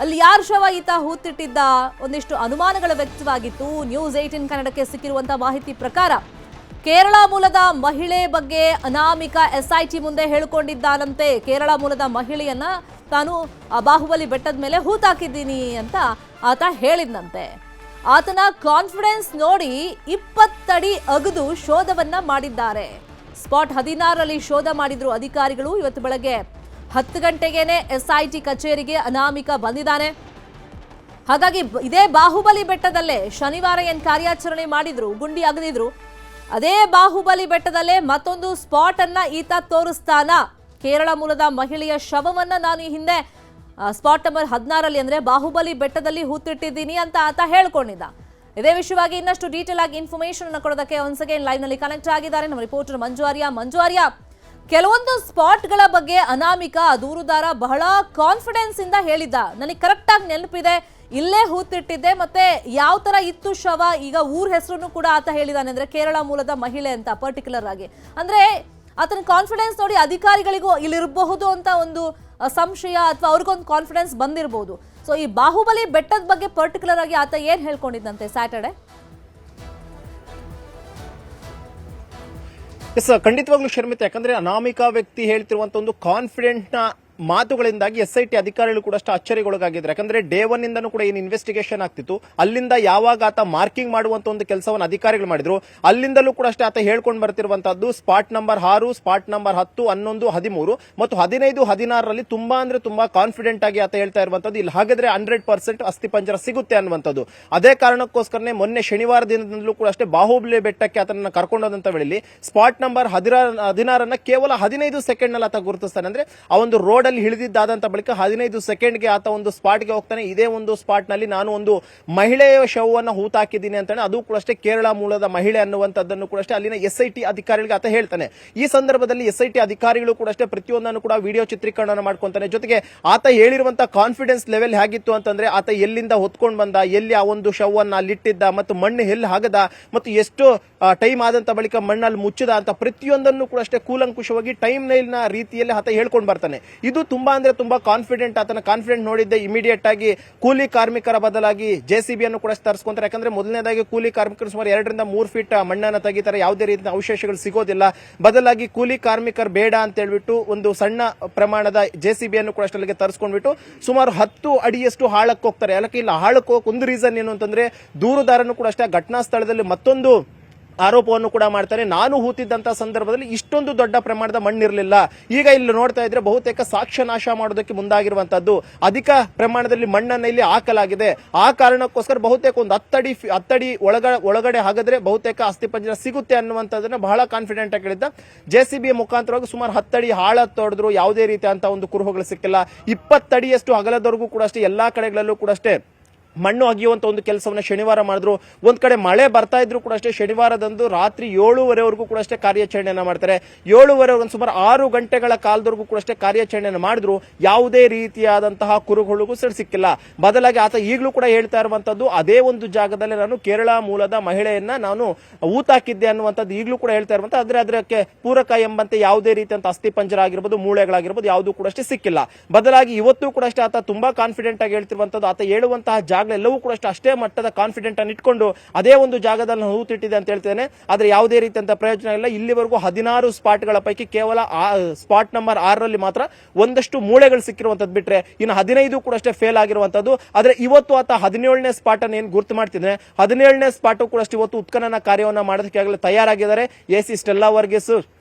ಅಲ್ಲಿ ಯಾರ ಶವ ಈತ ಹೂತಿಟ್ಟಿದ್ದ? ಒಂದಿಷ್ಟು ಅನುಮಾನಗಳು ವ್ಯಕ್ತವಾಗಿತ್ತು. ನ್ಯೂಸ್ 18 ಕನ್ನಡಕ್ಕೆ ಸಿಕ್ಕಿರುವಂತಹ ಮಾಹಿತಿ ಪ್ರಕಾರ ಕೇರಳ ಮೂಲದ ಮಹಿಳೆ ಬಗ್ಗೆ ಅನಾಮಿಕ ಎಸ್ಐಟಿ ಮುಂದೆ ಹೇಳಿಕೊಂಡಿದ್ದಾನಂತೆ. ಕೇರಳ ಮೂಲದ ಮಹಿಳೆಯನ್ನ ತಾನು ಆ ಬಾಹುಬಲಿ ಬೆಟ್ಟದ ಮೇಲೆ ಹೂತಾಕಿದ್ದೀನಿ ಅಂತ ಆತ ಹೇಳಿದ್ನಂತೆ. ಆತನ ಕಾನ್ಫಿಡೆನ್ಸ್ ನೋಡಿ 20 ಅಡಿ ಅಗದು ಶೋಧವನ್ನ ಮಾಡಿದ್ದಾರೆ. ಸ್ಪಾಟ್ 16ರಲ್ಲಿ ಶೋಧ ಮಾಡಿದ್ರು ಅಧಿಕಾರಿಗಳು. ಇವತ್ತು ಬೆಳಗ್ಗೆ 10 ಗಂಟೆಗೇನೆ ಎಸ್ಐಟಿ ಕಚೇರಿಗೆ ಅನಾಮಿಕ ಬಂದಿದ್ದಾನೆ. ಹಾಗಾಗಿ ಇದೇ ಬಾಹುಬಲಿ ಬೆಟ್ಟದಲ್ಲೇ ಶನಿವಾರ ಏನ್ ಕಾರ್ಯಾಚರಣೆ ಮಾಡಿದ್ರು, ಗುಂಡಿ ಅಗದಿದ್ರು, ಅದೇ ಬಾಹುಬಲಿ ಬೆಟ್ಟದಲ್ಲೇ ಮತ್ತೊಂದು ಸ್ಪಾಟ್ ಅನ್ನ ಈತ ತೋರಿಸ್ತಾನ. ಕೇರಳ ಮೂಲದ ಮಹಿಳೆಯ ಶವವನ್ನ ನಾನು ಈ ಹಿಂದೆ ಸ್ಪಾಟ್ ನಂಬರ್ 16ರಲ್ಲಿ ಅಂದ್ರೆ ಬಾಹುಬಲಿ ಬೆಟ್ಟದಲ್ಲಿ ಹೂತಿಟ್ಟಿದ್ದೀನಿ ಅಂತ ಆತ ಹೇಳ್ಕೊಂಡಿದ್ದ. ಇದೇ ವಿಷಯವಾಗಿ ಇನ್ನಷ್ಟು ಡೀಟೇಲ್ ಆಗಿ ಇನ್ಫಾರ್ಮೇಶನ್ ಅನ್ನು ಕೊಡೋದಕ್ಕೆ ಒನ್ಸ್ ಅಗೇನ್ ಲೈವ್ ನಲ್ಲಿ ಕನೆಕ್ಟ್ ಆಗಿದ್ದಾರೆ ನಮ್ಮ ರಿಪೋರ್ಟರ್ ಮಂಜುವಾರ್ಯ. ಕೆಲವೊಂದು ಸ್ಪಾಟ್ಗಳ ಬಗ್ಗೆ ಅನಾಮಿಕ ದೂರುದಾರ ಬಹಳ ಕಾನ್ಫಿಡೆನ್ಸ್ ಇಂದ ಹೇಳಿದ್ದ. ನನಗೆ ಕರೆಕ್ಟ್ ಆಗಿ ನೆನಪಿದೆ, ಇಲ್ಲೇ ಹೂತಿಟ್ಟಿದ್ದೆ, ಮತ್ತೆ ಯಾವ ತರ ಇತ್ತು ಶವ, ಈಗ ಊರ ಹೆಸರನ್ನು ಕೂಡ ಆತ ಹೇಳಿದಾನೆ, ಅಂದ್ರೆ ಕೇರಳ ಮೂಲದ ಮಹಿಳೆ ಅಂತ ಪರ್ಟಿಕ್ಯುಲರ್ ಆಗಿ. ಅಂದ್ರೆ ಆತನ ಕಾನ್ಫಿಡೆನ್ಸ್ ನೋಡಿ ಅಧಿಕಾರಿಗಳಿಗೂ ಇಲ್ಲಿರಬಹುದು ಅಂತ ಒಂದು ಸಂಶಯ ಅಥವಾ ಅವ್ರಿಗೊಂದು ಕಾನ್ಫಿಡೆನ್ಸ್ ಬಂದಿರಬಹುದು. ಸೊ ಈ ಬಾಹುಬಲಿ ಬೆಟ್ಟದ ಬಗ್ಗೆ ಪರ್ಟಿಕ್ಯುಲರ್ ಆಗಿ ಆತ ಏನ್ ಹೇಳ್ಕೊಂಡಿದ್ದಂತೆ ಸ್ಯಾಟರ್ಡೆ? ಎಸ್, ಖಂಡಿತವಾಗ್ಲೂ ಶರ್ಮಿತ, ಯಾಕಂದ್ರೆ ಅನಾಮಿಕಾ ವ್ಯಕ್ತಿ ಹೇಳ್ತಿರುವಂತ ಒಂದು ಕಾನ್ಫಿಡೆಂಟ್ ನ ಮಾತುಗಳಿಂದಾಗಿ SIT ಅಧಿಕಾರಿಗಳು ಕೂಡ ಅಷ್ಟು ಅಚ್ಚರಿಗೊಳಗಾಗಿದ್ದಾರೆ. ಯಾಕಂದ್ರೆ ಡೇ 1 ಇಂದನೂ ಕೂಡ ಏನು ಇನ್ವೆಸ್ಟಿಗೇಷನ್ ಆಗ್ತಿತ್ತು, ಅಲ್ಲಿಂದ ಯಾವಾಗ ಆತ ಮಾರ್ಕಿಂಗ್ ಮಾಡುವಂತ ಒಂದು ಕೆಲಸವನ್ನು ಅಧಿಕಾರಿಗಳು ಮಾಡಿದ್ರು, ಅಲ್ಲಿಂದಲೂ ಕೂಡ ಅಷ್ಟೇ ಆತ ಹೇಳ್ಕೊಂಡು ಬರ್ತಿರುವಂತದ್ದು ಸ್ಪಾಟ್ ನಂಬರ್ 6, ಸ್ಪಾಟ್ ನಂಬರ್ 10, 11, 13 ಮತ್ತು 15, 16ರಲ್ಲಿ ತುಂಬಾ ಅಂದ್ರೆ ತುಂಬಾ ಕಾನ್ಫಿಡೆಂಟ್ ಆಗಿ ಆತ ಹೇಳ್ತಾ ಇರುವಂತದ್ದು ಇಲ್ಲಿ ಹಾಗಾದ್ರೆ 100% ಅಸ್ಥಿಪಂಜರ ಸಿಗುತ್ತೆ ಅನ್ನುವಂಥದ್ದು. ಅದೇ ಕಾರಣಕ್ಕೋಸ್ಕರನೇ ಮೊನ್ನೆ ಶನಿವಾರ ದಿನದಿಂದಲೂ ಕೂಡ ಅಷ್ಟೇ ಬಾಹುಬಲಿ ಬೆಟ್ಟಕ್ಕೆ ಆತನನ್ನ ಕರ್ಕೊಂಡೋದಂತ ವೇಳೆಯಲ್ಲಿ ಸ್ಪಾಟ್ ನಂಬರ್ 16 ಕೇವಲ 15 ಸೆಕೆಂಡ್ ನಲ್ಲಿ ಆತ ಗುರುತಿಸ್ತಾನೆ. ಅಂದ್ರೆ ಆ ಒಂದು ರೋಡ್ ಅಲ್ಲಿ ಹಿಡಿದಿದ್ದಾದಂತ ಬಳಿಕ 15 ಸೆಕೆಂಡ್ಗೆ ಆತ ಒಂದು ಸ್ಪಾಟ್ಗೆ ಹೋಗ್ತಾನೆ. ಇದೇ ಒಂದು ಸ್ಪಾಟ್ ನಲ್ಲಿ ನಾನು ಒಂದು ಮಹಿಳೆಯ ಶವವನ್ನು ಹೂತಾಕಿದ್ದೀನಿ ಅಂತಾನೆ, ಅದು ಕೂಡ ಅಷ್ಟೇ ಕೇರಳ ಮೂಲದ ಮಹಿಳೆ ಅನ್ನುವಂಥದ್ದನ್ನು ಕೂಡ ಅಷ್ಟೇ ಅಲ್ಲಿನ SIT ಅಧಿಕಾರಿಗಳಿಗೆ ಆತ ಹೇಳ್ತಾನೆ. ಈ ಸಂದರ್ಭದಲ್ಲಿ SIT ಅಧಿಕಾರಿಗಳು ಕೂಡ ಅಷ್ಟೇ ಪ್ರತಿಯೊಂದನ್ನು ಕೂಡ ವಿಡಿಯೋ ಚಿತ್ರೀಕರಣ ಮಾಡ್ಕೊಂತಾನೆ. ಜೊತೆಗೆ ಆತ ಹೇಳಿರುವಂತಹ ಕಾನ್ಫಿಡೆನ್ಸ್ ಲೆವೆಲ್ ಹೇಗಿತ್ತು ಅಂತಂದ್ರೆ, ಆತ ಎಲ್ಲಿಂದ ಹೊತ್ಕೊಂಡು ಬಂದ, ಎಲ್ಲಿ ಆ ಒಂದು ಶವವನ್ನು ಅಲ್ಲಿಟ್ಟಿದ್ದ ಮತ್ತು ಮಣ್ಣು ಎಲ್ಲಿ ಹಾಗದ ಮತ್ತು ಎಷ್ಟು ಟೈಮ್ ಆದಂತ ಬಳಿಕ ಮಣ್ಣಲ್ಲಿ ಮುಚ್ಚಿದ ಅಂತ ಪ್ರತಿಯೊಂದನ್ನು ಕೂಡ ಅಷ್ಟೇ ಕೂಲಂಕುಷವಾಗಿ ಟೈಮ್ ಲೈನ್ ನ ರೀತಿಯಲ್ಲಿ ಆತ ಹೇಳ್ಕೊಂಡು ಬರ್ತಾನೆ. ಇದು ತುಂಬಾ ಅಂದ್ರೆ ತುಂಬಾ ಕಾನ್ಫಿಡೆಂಟ್. ಆತನ ಕಾನ್ಫಿಡೆಂಟ್ ನೋಡಿದ್ದೆ ಇಮಿಡಿಯೇಟ್ ಆಗಿ ಕೂಲಿ ಕಾರ್ಮಿಕರ ಬದಲಾಗಿ JCB ಅನ್ನು ಕೂಡ ತರಿಸ್ಕೊಂತಾರೆ. ಯಾಕಂದ್ರೆ ಮೊದಲನೇದಾಗಿ ಕೂಲಿ ಕಾರ್ಮಿಕರು ಸುಮಾರು 2 ರಿಂದ 3 ಫೀಟ್ ಮಣ್ಣನ್ನು ತೆಗಿತಾರೆ, ಯಾವುದೇ ರೀತಿಯ ಅವಶೇಷಗಳು ಸಿಗೋದಿಲ್ಲ. ಬದಲಾಗಿ ಕೂಲಿ ಕಾರ್ಮಿಕರು ಬೇಡ ಅಂತ ಹೇಳ್ಬಿಟ್ಟು ಒಂದು ಸಣ್ಣ ಪ್ರಮಾಣದ JCB ಅನ್ನು ಕೂಡ ಅಷ್ಟಲ್ಲಿಗೆ ತರಿಸ್ಕೊಂಡ್ಬಿಟ್ಟು ಸುಮಾರು 10 ಅಡಿಯಷ್ಟು ಹಾಳಕ್ಕೆ ಹೋಗ್ತಾರೆ. ಯಾಕೆ ಇಲ್ಲ ಹಾಳಕ್ಕೆ ಹೋಗಕ್ಕೆ ಒಂದು ರೀಸನ್ ಏನು ಅಂತಂದ್ರೆ, ದೂರುದಾರನು ಕೂಡ ಅಷ್ಟೇ ಘಟನಾ ಸ್ಥಳದಲ್ಲಿ ಮತ್ತೊಂದು ಆರೋಪವನ್ನು ಕೂಡ ಮಾಡ್ತಾರೆ. ನಾನು ಹೂತಿದ್ದಂತ ಸಂದರ್ಭದಲ್ಲಿ ಇಷ್ಟೊಂದು ದೊಡ್ಡ ಪ್ರಮಾಣದ ಮಣ್ಣಿರಲಿಲ್ಲ. ಈಗ ಇಲ್ಲಿ ನೋಡ್ತಾ ಇದ್ರೆ ಬಹುತೇಕ ಸಾಕ್ಷ್ಯ ನಾಶ ಮಾಡೋದಕ್ಕೆ ಮುಂದಾಗಿರುವಂತದ್ದು, ಅಧಿಕ ಪ್ರಮಾಣದಲ್ಲಿ ಮಣ್ಣನ್ನು ಇಲ್ಲಿ ಹಾಕಲಾಗಿದೆ. ಆ ಕಾರಣಕ್ಕೋಸ್ಕರ ಬಹುತೇಕ ಒಂದು 10 ಅಡಿ ಒಳಗಡೆ ಹಾಗಾದ್ರೆ ಬಹುತೇಕ ಅಸ್ಥಿಪಂಜರ ಸಿಗುತ್ತೆ ಅನ್ನುವಂಥದ್ದನ್ನ ಬಹಳ ಕಾನ್ಫಿಡೆಂಟ್ ಆಗಿ ಹೇಳಿದ್ದ. JCB ಮುಖಾಂತರವಾಗಿ ಸುಮಾರು 10 ಅಡಿ ಆಳ ತೋಡಿದ್ರು, ಯಾವುದೇ ರೀತಿಯಂತ ಒಂದು ಕುರುಹುಗಳು ಸಿಕ್ಕಿಲ್ಲ. 20 ಅಡಿಯಷ್ಟು ಅಗಲದವರೆಗೂ ಕೂಡ ಅಷ್ಟೇ ಎಲ್ಲಾ ಕಡೆಗಳಲ್ಲೂ ಕೂಡ ಅಷ್ಟೇ ಮಣ್ಣು ಅಗಿಯುವಂತ ಒಂದು ಕೆಲಸವನ್ನ ಶನಿವಾರ ಮಾಡಿದ್ರು. ಒಂದ್ ಕಡೆ ಮಳೆ ಬರ್ತಾ ಇದ್ರು ಕೂಡ ಅಷ್ಟೇ ಶನಿವಾರದಂದು ರಾತ್ರಿ 7:30ವರೆಗೂ ಕೂಡ ಅಷ್ಟೇ ಕಾರ್ಯಾಚರಣೆಯನ್ನ ಮಾಡ್ತಾರೆ. 7:30 ಸುಮಾರು 6 ಗಂಟೆಗಳ ಕಾಲದವರೆಗೂ ಕೂಡ ಅಷ್ಟೇ ಕಾರ್ಯಾಚರಣೆಯನ್ನು ಮಾಡಿದ್ರು. ಯಾವುದೇ ರೀತಿಯಾದಂತಹ ಕುರುಹುಗಳಿಗೂ ಸಿಕ್ಕಿಲ್ಲ. ಬದಲಾಗಿ ಆತ ಈಗಲೂ ಕೂಡ ಹೇಳ್ತಾ ಇರುವಂತದ್ದು, ಅದೇ ಒಂದು ಜಾಗದಲ್ಲಿ ನಾನು ಕೇರಳ ಮೂಲದ ಮಹಿಳೆಯನ್ನ ನಾನು ಊತಾಕಿದ್ದೆ ಅನ್ನುವಂಥದ್ದು ಈಗಲೂ ಕೂಡ ಹೇಳ್ತಾ ಇರುವಂತ. ಆದ್ರೆ ಅದಕ್ಕೆ ಪೂರಕ ಎಂಬಂತೆ ಯಾವುದೇ ರೀತಿಯಂತ ಅಸ್ಥಿಪಂಜರ ಆಗಿರ್ಬೋದು, ಮೂಳೆಗಳಾಗಿರ್ಬೋದು ಯಾವುದು ಕೂಡ ಅಷ್ಟೇ ಸಿಕ್ಕಿಲ್ಲ. ಬದಲಾಗಿ ಇವತ್ತು ಕೂಡ ಅಷ್ಟೇ ಆತ ತುಂಬಾ ಕಾನ್ಫಿಡೆಂಟ್ ಆಗಿ ಹೇಳ್ತಿರುವಂತದ್ದು, ಆತ ಹೇಳುವಂತಹ ಎಲ್ಲವೂ ಕೂಡ ಅಷ್ಟೇ ಮಟ್ಟದ ಕಾನ್ಫಿಡೆಂಟ್ ಅನ್ನು ಇಟ್ಕೊಂಡು ಅದೇ ಒಂದು ಜಾಗದಲ್ಲಿ ಹೂತಿಟ್ಟಿದೆ ಅಂತ ಹೇಳ್ತೇನೆ. ಆದ್ರೆ ಯಾವುದೇ ರೀತಿಯಂತ ಪ್ರಯೋಜನ ಇಲ್ಲ. ಇಲ್ಲಿವರೆಗೂ 16 ಸ್ಪಾಟ್ಗಳ ಪೈಕಿ ಕೇವಲ ಸ್ಪಾಟ್ ನಂಬರ್ 6ರಲ್ಲಿ ಮಾತ್ರ ಒಂದಷ್ಟು ಮೂಳೆಗಳು ಸಿಕ್ಕಿರುವಂತದ್ದು ಬಿಟ್ರೆ ಇನ್ನು 15 ಕೂಡ ಅಷ್ಟೇ ಫೇಲ್ ಆಗಿರುವಂತದ್ದು. ಆದ್ರೆ ಇವತ್ತು ಆತ 17ನೇ ಸ್ಪಾಟ್ ಅನ್ನು ಏನ್ ಗುರುತು ಮಾಡ್ತಿದ್ದಾನೆ, 17ನೇ ಸ್ಪಾಟ್ ಕೂಡ ಅಷ್ಟೇ ಇವತ್ತು ಉತ್ಖನನ ಕಾರ್ಯವನ್ನ ಮಾಡೋದಕ್ಕೆ ಆಗಲೇ ತಯಾರಾಗಿದ್ದಾರೆ. AC ಸ್ಟೆಲ್ಲಾ ವರ್ಗೀಸ್,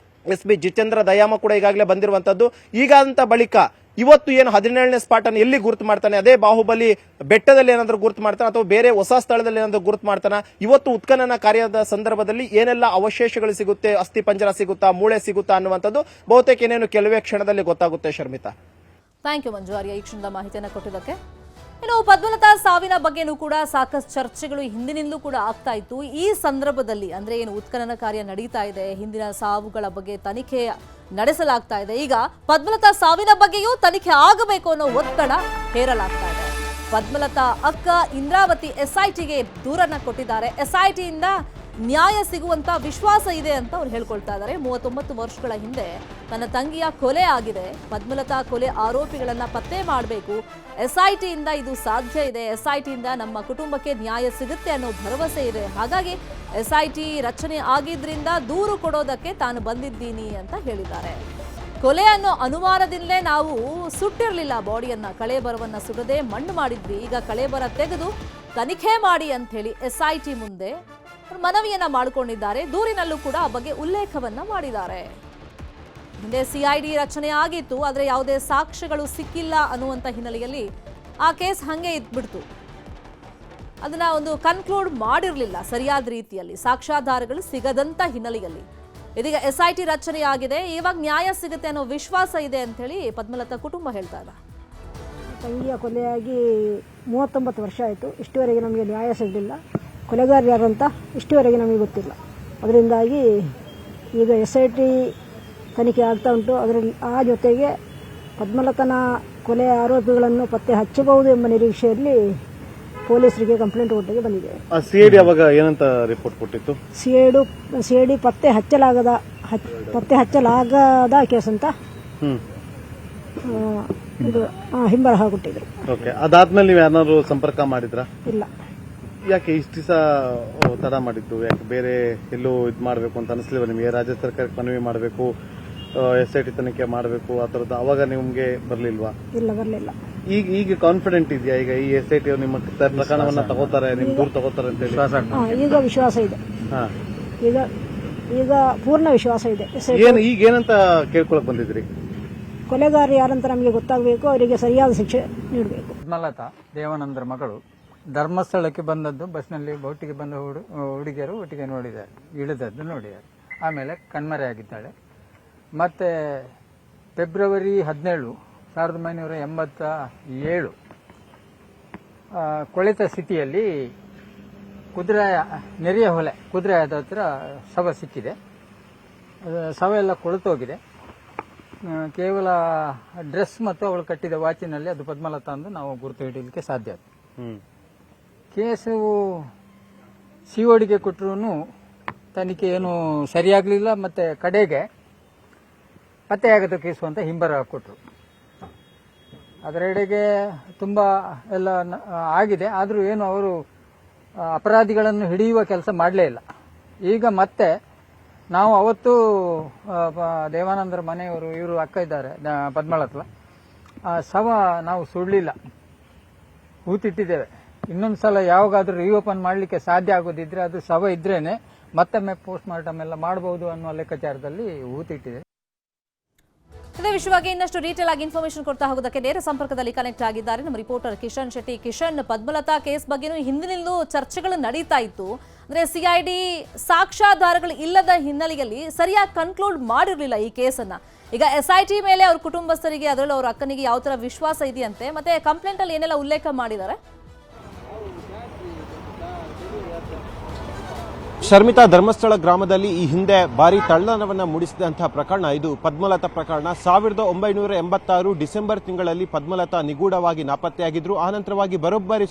SB ಜಿತೇಂದ್ರ ದಯಾಮ ಕೂಡ ಈಗಾಗಲೇ ಬಂದಿರುವಂತದ್ದು. ಈಗ ಅಂತ ಬಳಿಕ ಇವತ್ತು ಏನು 17ನೇ ಸ್ಪಾಟ್ ಅನ್ನು ಎಲ್ಲಿ ಗುರುತು ಮಾಡ್ತಾನೆ, ಅದೇ ಬಾಹುಬಲಿ ಬೆಟ್ಟದಲ್ಲಿ ಏನಾದರೂ ಗುರುತು ಮಾಡ್ತಾನೆ ಅಥವಾ ಬೇರೆ ಹೊಸ ಸ್ಥಳದಲ್ಲಿ ಏನಾದರೂ ಗುರುತು ಮಾಡ್ತಾನೆ. ಇವತ್ತು ಉತ್ಖನನ ಕಾರ್ಯದ ಸಂದರ್ಭದಲ್ಲಿ ಏನೆಲ್ಲ ಅವಶೇಷಗಳು ಸಿಗುತ್ತೆ, ಅಸ್ಥಿ ಪಂಜರ ಸಿಗುತ್ತಾ, ಮೂಳೆ ಸಿಗುತ್ತಾ ಅನ್ನುವಂಥದ್ದು ಬಹುತೇಕ ಏನೇನು ಕೆಲವೇ ಕ್ಷಣದಲ್ಲಿ ಗೊತ್ತಾಗುತ್ತೆ. ಶರ್ಮಿತಾ, ಥ್ಯಾಂಕ್ ಯು ಮಂಜು ಆರ್ಯ ಈ ಕ್ಷಣದ ಮಾಹಿತಿಯನ್ನು ಕೊಟ್ಟಿದ್ದಕ್ಕೆ. ಇನ್ನು ಪದ್ಮಲತಾ ಸಾವಿನ ಬಗ್ಗೆನೂ ಕೂಡ ಸಾಕಷ್ಟು ಚರ್ಚೆಗಳು ಹಿಂದಿನಿಂದಲೂ ಕೂಡ ಆಗ್ತಾ ಇತ್ತು. ಈ ಸಂದರ್ಭದಲ್ಲಿ ಅಂದ್ರೆ ಏನು ಉತ್ಖನನ ಕಾರ್ಯ ನಡೀತಾ ಇದೆ, ಹಿಂದಿನ ಸಾವುಗಳ ಬಗ್ಗೆ ತನಿಖೆ ನಡೆಸಲಾಗ್ತಾ ಇದೆ. ಈಗ ಪದ್ಮಲತಾ ಸಾವಿನ ಬಗ್ಗೆಯೂ ತನಿಖೆ ಆಗಬೇಕು ಅನ್ನೋ ಒತ್ತಡ ಹೇರಲಾಗ್ತಾ ಇದೆ. ಪದ್ಮಲತಾ ಅಕ್ಕ ಇಂದ್ರಾವತಿ SITಗೆ ದೂರನ್ನ ಕೊಟ್ಟಿದ್ದಾರೆ. SITಯಿಂದ ನ್ಯಾಯ ಸಿಗುವಂತ ವಿಶ್ವಾಸ ಇದೆ ಅಂತ ಅವ್ರು ಹೇಳ್ಕೊಳ್ತಾ ಇದ್ದಾರೆ. 39 ವರ್ಷಗಳ ಹಿಂದೆ ತನ್ನ ತಂಗಿಯ ಕೊಲೆ ಆಗಿದೆ. ಪದ್ಮಲತಾ ಕೊಲೆ ಆರೋಪಿಗಳನ್ನ ಪತ್ತೆ ಮಾಡಬೇಕು. SITಯಿಂದ ಇದು ಸಾಧ್ಯ ಇದೆ. SITಯಿಂದ ನಮ್ಮ ಕುಟುಂಬಕ್ಕೆ ನ್ಯಾಯ ಸಿಗುತ್ತೆ ಅನ್ನೋ ಭರವಸೆ ಇದೆ. ಹಾಗಾಗಿ SIT ರಚನೆ ಆಗಿದ್ರಿಂದ ದೂರು ಕೊಡೋದಕ್ಕೆ ತಾನು ಬಂದಿದ್ದೀನಿ ಅಂತ ಹೇಳಿದ್ದಾರೆ. ಕೊಲೆ ಅನ್ನೋ ಅನುಮಾನದಿಂದಲೇ ನಾವು ಸುಟ್ಟಿರಲಿಲ್ಲ ಬಾಡಿಯನ್ನ, ಕಳೇಬರವನ್ನ ಸುಡದೆ ಮಣ್ಣು ಮಾಡಿದ್ವಿ. ಈಗ ಕಳೇಬರ ತೆಗೆದು ತನಿಖೆ ಮಾಡಿ ಅಂತ ಹೇಳಿ SIT ಮುಂದೆ ಮನವಿಯನ್ನ ಮಾಡಿಕೊಂಡಿದ್ದಾರೆ. ದೂರಿನಲ್ಲೂ ಕೂಡ ಆ ಬಗ್ಗೆ ಉಲ್ಲೇಖವನ್ನ ಮಾಡಿದ್ದಾರೆ. ಹಿಂದೆ CID ರಚನೆ ಆಗಿತ್ತು, ಆದರೆ ಯಾವುದೇ ಸಾಕ್ಷ್ಯಗಳು ಸಿಕ್ಕಿಲ್ಲ ಅನ್ನುವಂಥ ಹಿನ್ನೆಲೆಯಲ್ಲಿ ಆ ಕೇಸ್ ಹಂಗೆ ಇದ್ಬಿಡ್ತು. ಅದನ್ನ ಒಂದು ಕನ್ಕ್ಲೂಡ್ ಮಾಡಿರಲಿಲ್ಲ ಸರಿಯಾದ ರೀತಿಯಲ್ಲಿ, ಸಾಕ್ಷ್ಯಾಧಾರಗಳು ಸಿಗದಂತ ಹಿನ್ನೆಲೆಯಲ್ಲಿ. ಇದೀಗ SIT ರಚನೆ ಆಗಿದೆ, ಇವಾಗ ನ್ಯಾಯ ಸಿಗುತ್ತೆ ಅನ್ನೋ ವಿಶ್ವಾಸ ಇದೆ ಅಂತ ಹೇಳಿ ಪದ್ಮಲತಾ ಕುಟುಂಬ ಹೇಳ್ತಾ ಇದೆ. ತಂಗಿಯ ಕೊಲೆಯಾಗಿ 39 ವರ್ಷ ಆಯಿತು. ಇಷ್ಟುವರೆಗೆ ನಮಗೆ ನ್ಯಾಯ ಸಿಗಲಿಲ್ಲ. ಕೊಲೆಗಾರ ಯಾರು ಅಂತ ಇಷ್ಟುವರೆಗೆ ನಮಗೆ ಗೊತ್ತಿಲ್ಲ. ಅದರಿಂದಾಗಿ ಈಗ SIT ತನಿಖೆ ಆಗ್ತಾ ಉಂಟು. ಅದರಲ್ಲಿ ಆ ಜೊತೆಗೆ ಪದ್ಮಲತನ ಕೊಲೆ ಆರೋಪಿಗಳನ್ನು ಪತ್ತೆ ಹಚ್ಚಬಹುದು ಎಂಬ ನಿರೀಕ್ಷೆಯಲ್ಲಿ ಪೊಲೀಸರಿಗೆ ಕಂಪ್ಲೇಂಟ್ ಕೊಟ್ಟಿಗೆ ಬಂದಿದೆ. CID ಅವಾಗ ಏನಂತ ರಿಪೋರ್ಟ್ ಕೊಟ್ಟಿತ್ತು? CID ಪತ್ತೆ ಹಚ್ಚಲಾಗದ ಕೇಸ್ ಅಂತ ಇದು ಹಿಂಬರಹ ಕೊಟ್ಟಿದ್ರು. ಅದಾದ್ಮೇಲೆ ನೀವು ಯಾರು ಸಂಪರ್ಕ ಮಾಡಿದ್ರಾ? ಇಲ್ಲ. ಯಾಕೆ ಇಷ್ಟು ದಿವಸ ತಡ ಮಾಡಿದ್ದು? ಯಾಕೆ ಬೇರೆ ಎಲ್ಲೋ ಇದು ಮಾಡಬೇಕು ಅಂತ ಅನಿಸ್ಲಿಲ್ವ ನಿಮಗೆ? ರಾಜ್ಯ ಸರ್ಕಾರಕ್ಕೆ ಮನವಿ ಮಾಡಬೇಕು, SIT ತನಿಖೆ ಮಾಡಬೇಕು ಆ ಥರದ್ದು ಅವಾಗ ನಿಮ್ಗೆ ಬರ್ಲಿಲ್ವಾ? ಇಲ್ಲ, ಬರಲಿಲ್ಲ. ಈಗ ಕಾನ್ಫಿಡೆಂಟ್ ಇದೆಯಾ ಈಗ ಈ SIT ನಿಮ್ಮ ಪ್ರಕರಣವನ್ನ ತಗೋತಾರೆ, ನಿಮ್ ದೂರ ತಗೋತಾರೆ ಅಂತ ಹೇಳಿ? ಈಗ ವಿಶ್ವಾಸ ಇದೆ. ಹಾ, ಈಗ ಪೂರ್ಣ ವಿಶ್ವಾಸ ಇದೆ. ಈಗ ಏನಂತ ಕೇಳ್ಕೊಳಕ್ ಬಂದಿದ್ರಿ? ಕೊಲೆಗಾರ ಯಾರಂತ ನಮಗೆ ಗೊತ್ತಾಗಬೇಕು, ಅವರಿಗೆ ಸರಿಯಾದ ಶಿಕ್ಷೆ ನೀಡಬೇಕು. ಪದ್ಮಲತಾ ದೇವಾನಂದರ ಮಗಳು ಧರ್ಮಸ್ಥಳಕ್ಕೆ ಬಂದದ್ದು ಬಸ್ನಲ್ಲಿ ಒಟ್ಟಿಗೆ ಬಂದ ಹುಡುಗಿಯರು ಒಟ್ಟಿಗೆ ನೋಡಿದ್ದಾರೆ, ಇಳಿದದ್ದು ನೋಡಿದ್ದಾರೆ. ಆಮೇಲೆ ಕಣ್ಮರೆಯಾಗಿದ್ದಾಳೆ. ಮತ್ತೆ ಫೆಬ್ರವರಿ 17, 1987 ಕೊಳೆತ ಸ್ಥಿತಿಯಲ್ಲಿ ನೆರೆಯ ಹೊಲೆ ಕುದುರೆಯಾದ ಹತ್ರ ಶವ ಸಿಕ್ಕಿದೆ. ಶವ ಎಲ್ಲ ಕೊಳೆತೋಗಿದೆ. ಕೇವಲ ಡ್ರೆಸ್ ಮತ್ತು ಅವಳು ಕಟ್ಟಿದ ವಾಚಿನಲ್ಲಿ ಅದು ಪದ್ಮಲತಾ ಎಂದು ನಾವು ಗುರುತು ಹಿಡಿಯಲಿಕ್ಕೆ ಸಾಧ್ಯ. ಕೇಸು CODಗೆ ಕೊಟ್ಟರು ತನಿಖೆ ಏನು ಸರಿಯಾಗಲಿಲ್ಲ. ಮತ್ತೆ ಕಡೆಗೆ ಪತ್ತೆಯಾಗದ ಕೇಸು ಅಂತ ಹಿಂಬರ ಕೊಟ್ಟರು. ಅದರೆಡೆಗೆ ತುಂಬ ಎಲ್ಲ ಆಗಿದೆ. ಆದರೂ ಏನು ಅವರು ಅಪರಾಧಿಗಳನ್ನು ಹಿಡಿಯುವ ಕೆಲಸ ಮಾಡಲೇ ಇಲ್ಲ. ಈಗ ಮತ್ತೆ ನಾವು ಅವತ್ತು ದೇವಾನಂದರ ಮನೆಯವರು ಇವರು ಅಕ್ಕ ಇದ್ದಾರೆ ಪದ್ಮಲತಾ, ಶವ ನಾವು ಸುಡಲಿಲ್ಲ, ಹೂತಿಟ್ಟಿದ್ದೇವೆ. ಇನ್ನೊಂದು ಸಲ ಯಾವಾಗಾದ್ರೂ ರಿಓಪನ್ ಮಾಡಲಿಕ್ಕೆ ಸಾಧ್ಯ ಆಗೋದಿದ್ರೆ ಅದು ಶವ ಇದ್ರೇನೆ ಮತ್ತೊಮ್ಮೆ ಪೋಸ್ಟ್ ಮಾರ್ಟಮ್ ಎಲ್ಲ ಮಾಡಬಹುದು ಅನ್ನೋ ಲೆಕ್ಕಾಚಾರದಲ್ಲಿ ಹೂತಿಟ್ಟಿದೆ. ಇದೇ ವಿಷಯವಾಗಿ ಇನ್ನಷ್ಟು ಡೀಟೇಲ್ ಆಗಿ ಇನ್ಫಾರ್ಮೇಶನ್ ಕೊಡ್ತಾ ಹೋಗೋದಕ್ಕೆ ನೇರ ಸಂಪರ್ಕದಲ್ಲಿ ಕನೆಕ್ಟ್ ಆಗಿದ್ದಾರೆ ನಮ್ಮ ರಿಪೋರ್ಟರ್ ಕಿಶನ್ ಶೆಟ್ಟಿ. ಕಿಶನ್, ಪದ್ಮಲತಾ ಕೇಸ್ ಬಗ್ಗೆನೂ ಹಿಂದಿನಿಂದಲೂ ಚರ್ಚೆಗಳು ನಡೀತಾ ಇತ್ತು. ಅಂದ್ರೆ CID ಸಾಕ್ಷ್ಯಾಧಾರಗಳು ಇಲ್ಲದ ಹಿನ್ನೆಲೆಯಲ್ಲಿ ಸರಿಯಾಗಿ ಕನ್ಕ್ಲೂಡ್ ಮಾಡಿರಲಿಲ್ಲ ಈ ಕೇಸನ್ನ. ಈಗ SIT ಮೇಲೆ ಅವ್ರ ಕುಟುಂಬಸ್ಥರಿಗೆ, ಅದರಲ್ಲೂ ಅವ್ರ ಅಕ್ಕನಿಗೆ ಯಾವ ತರ ವಿಶ್ವಾಸ ಇದೆಯಂತೆ, ಮತ್ತೆ ಕಂಪ್ಲೇಂಟ್ ಅಲ್ಲಿ ಏನೆಲ್ಲ ಉಲ್ಲೇಖ ಮಾಡಿದ್ದಾರೆ? ಶರ್ಮಿತಾ, ಧರ್ಮಸ್ಥಳ ಗ್ರಾಮದಲ್ಲಿ ಈ ಹಿಂದೆ ಭಾರಿ ತಲ್ಲಣವನ್ನ ಮೂಡಿಸಿದಂತಹ ಪ್ರಕರಣ ಇದು ಪದ್ಮಲತಾ ಪ್ರಕರಣ. 1986 ಡಿಸೆಂಬರ್ ತಿಂಗಳಲ್ಲಿ ಪದ್ಮಲತಾ ನಿಗೂಢವಾಗಿ ನಾಪತ್ತೆಯಾಗಿದ್ರು. ಆನಂತರವಾಗಿ ಬರೋಬ್ಬರಿ